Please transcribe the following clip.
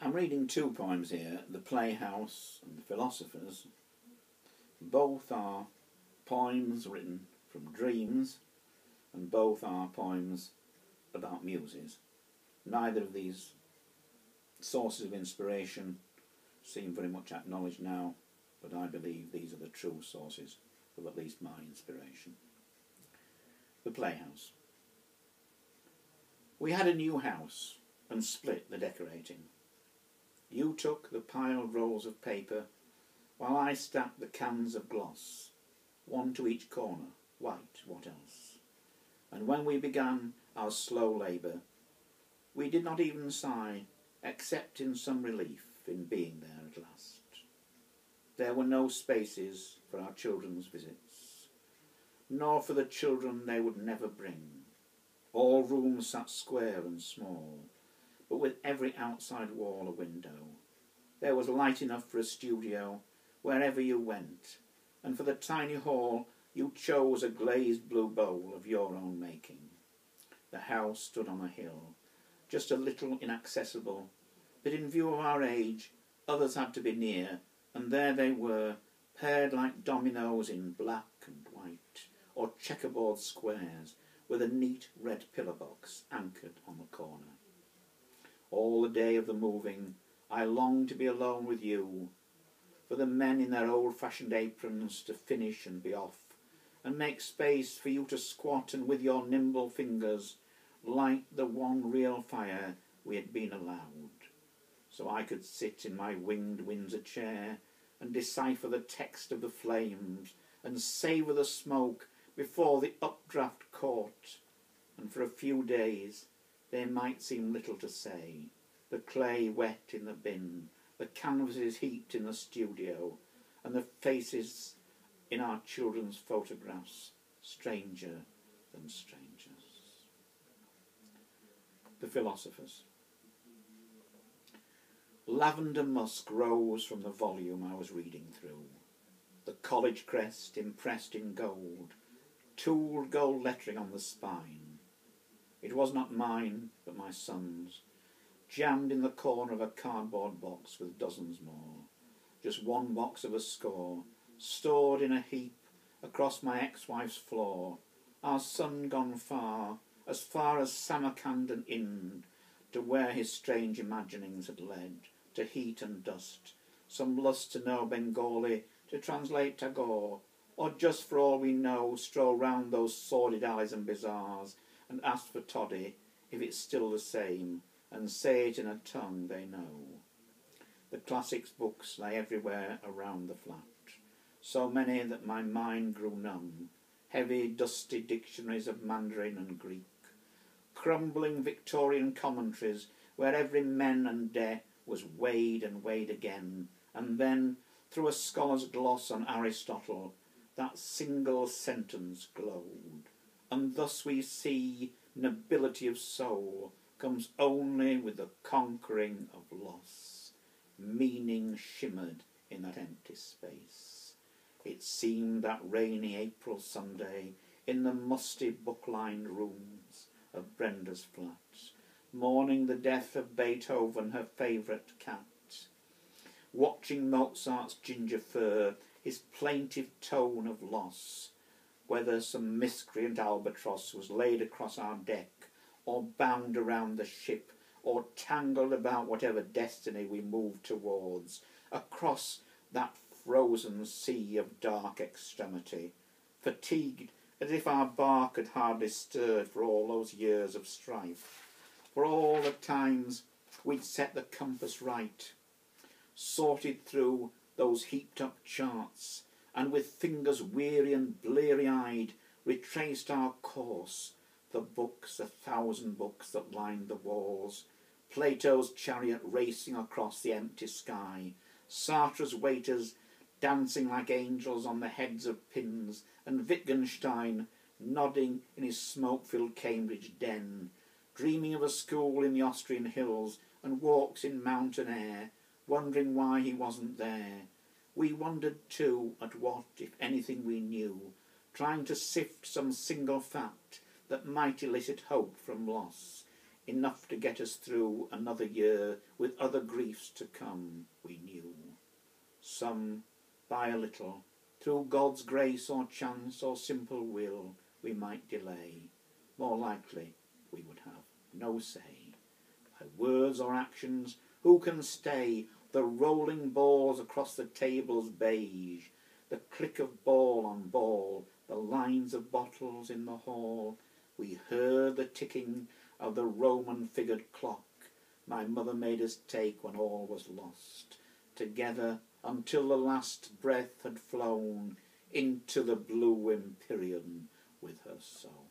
I'm reading two poems here, The Playhouse and The Philosophers. Both are poems written from dreams, and both are poems about muses. Neither of these sources of inspiration seem very much acknowledged now, but I believe these are the true sources of at least my inspiration. The Playhouse. We had a new house and split the decorating. You took the piled rolls of paper, while I stacked the cans of gloss, one to each corner, white, what else? And when we began our slow labour, we did not even sigh, except in some relief in being there at last. There were no spaces for our children's visits, nor for the children they would never bring. All rooms sat square and small, but with every outside wall a window. There was light enough for a studio wherever you went, and for the tiny hall you chose a glazed blue bowl of your own making. The house stood on a hill, just a little inaccessible, but in view of our age others had to be near, and there they were, paired like dominoes in black and white, or checkerboard squares, with a neat red pillar box anchored on the corner. All the day of the moving I longed to be alone with you, for the men in their old-fashioned aprons to finish and be off, and make space for you to squat and with your nimble fingers light the one real fire we had been allowed, so I could sit in my winged Windsor chair and decipher the text of the flames and savour the smoke before the updraft caught, and for a few days there might seem little to say, the clay wet in the bin, the canvases heaped in the studio, and the faces in our children's photographs stranger than strangers. The Philosophers. Lavender musk rose from the volume I was reading through. The college crest impressed in gold, tooled gold lettering on the spine. It was not mine, but my son's, jammed in the corner of a cardboard box with dozens more, just one box of a score, stored in a heap across my ex-wife's floor. Our son gone far as Samarkand and Ind, to where his strange imaginings had led, to heat and dust, some lust to know Bengali, to translate Tagore, or just for all we know stroll round those sordid alleys and bazaars and ask for toddy, if it's still the same, and say it in a tongue they know. The classics books lay everywhere around the flat, so many that my mind grew numb, heavy dusty dictionaries of Mandarin and Greek, crumbling Victorian commentaries where every men and de was weighed and weighed again, and then, through a scholar's gloss on Aristotle, that single sentence glowed. And thus we see nobility of soul comes only with the conquering of loss. Meaning shimmered in that empty space. It seemed that rainy April Sunday in the musty book-lined rooms of Brenda's flat, mourning the death of Beethoven, her favourite cat, watching Mozart's ginger fur, his plaintive tone of loss, whether some miscreant albatross was laid across our deck, or bound around the ship, or tangled about whatever destiny we moved towards, across that frozen sea of dark extremity, fatigued as if our bark had hardly stirred for all those years of strife, for all the times we'd set the compass right, sorted through those heaped-up charts, and with fingers weary and bleary-eyed retraced our course, the books, 1,000 books that lined the walls, Plato's chariot racing across the empty sky, Sartre's waiters dancing like angels on the heads of pins, and Wittgenstein nodding in his smoke-filled Cambridge den, dreaming of a school in the Austrian hills and walks in mountain air, wondering why he wasn't there. We wondered too at what, if anything, we knew, trying to sift some single fact that might elicit hope from loss, enough to get us through another year with other griefs to come, we knew. Some, by a little, through God's grace or chance or simple will, we might delay. More likely we would have no say. By words or actions, who can stay the rolling balls across the table's beige, the click of ball on ball, the lines of bottles in the hall? We heard the ticking of the Roman-figured clock my mother made us take when all was lost, together until the last breath had flown into the blue empyrean with her soul.